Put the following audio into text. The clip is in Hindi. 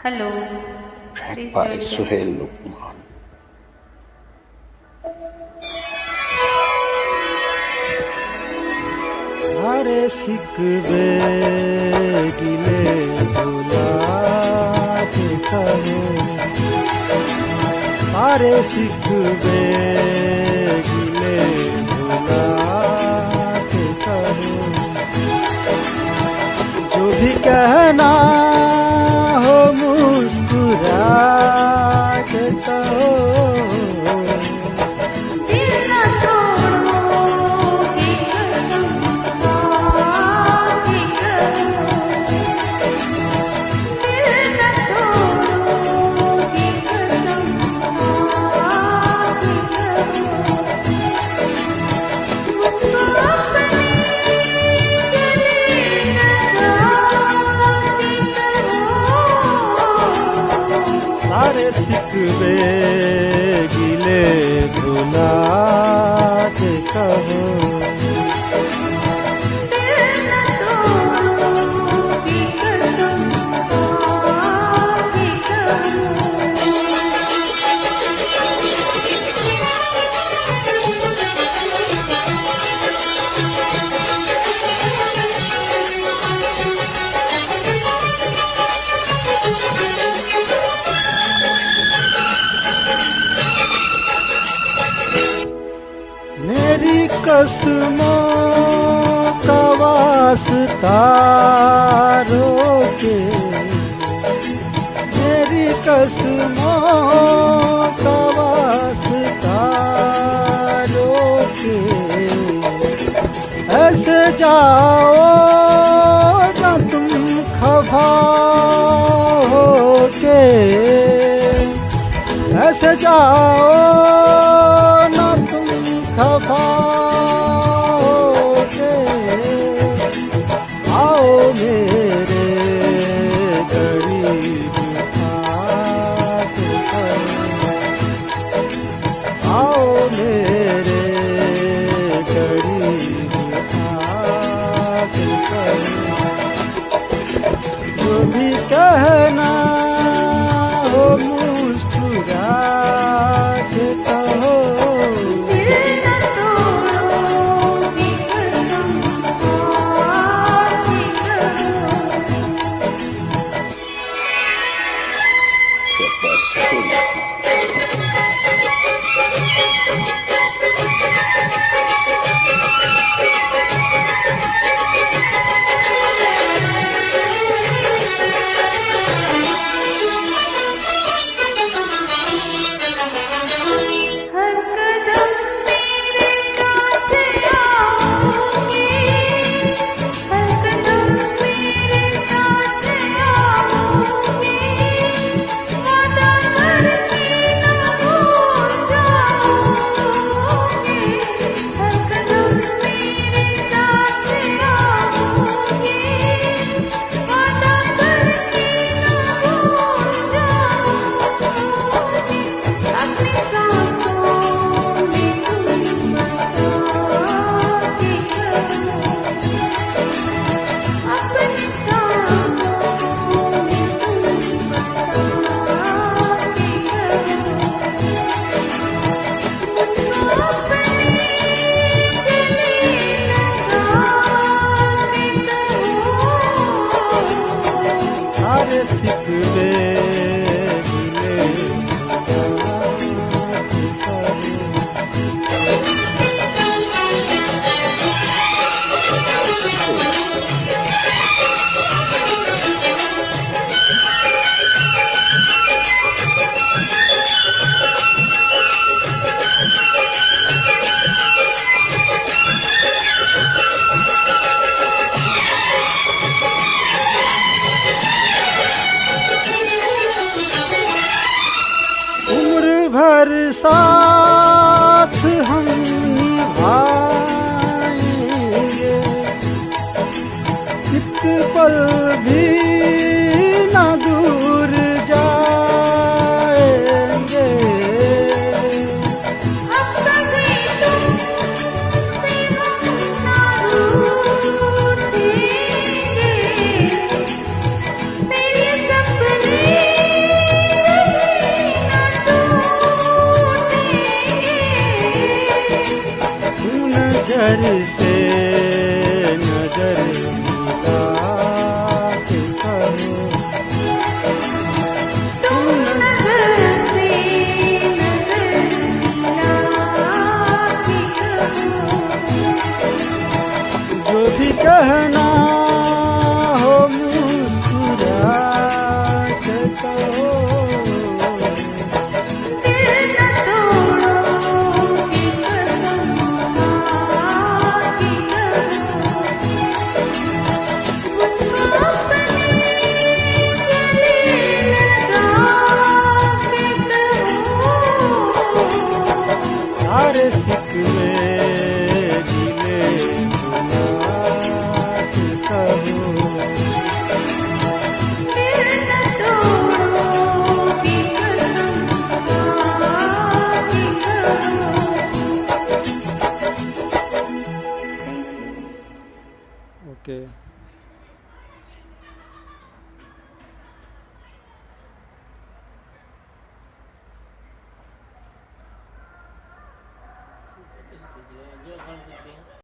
Hello, track please by join the Suhail Lukman. सारे सिकवे गिले भुला के कहो, सारे सिकवे गिले भुला के कहो, जो भी कहना हो मुस्कुरा के कहो। सारे सिकवे गिले भुला के कहो, मेरी कसमों का वास्ता रोके, मेरी कसमों का वास्ता रोके, ऐसे जाओ ना तुम खफा होके, ऐसे जाओ ना तुम खफा होके, आओ मेरे गरीब खाक पर, आओ मेरे गरीब खाक पर, जो भी कहना हो मुस्कुरा के कहो। Track by Suhail Lukman. हर कदम मेरे साथ आओगे, हर कदम मेरे साथ आओगे, वादा करके ना भूल जाओगे, हर कदम मेरे साथ आओगे, वादा करके ना भूल जाओगे, अपनी सांसों में तुम बसा के कहो, अपनी सांसों में तुम बसा के कहो, मुझको अपने गले लगा के कहो। सारे सिकवे गिले भुला के कहो। उम्र भर साथ हम निभाएंगे, एक पल भी ना दूर जाएंगे, अब कभी तुमसे हम ना रूठेंगे, मेरे सपने नजर से नजर मिला के कहो, तुम नजर से नजर मिला के कहो, जो भी कहना हो मुस्कुरा के कहो, दिल न तोड़ोगी कसम खा के कहो, मुझको अपने गले लगा के कहो, सारे सिकवे दिले भुला के कहो, दिल न तोड़ोगी कसम खा के कहो।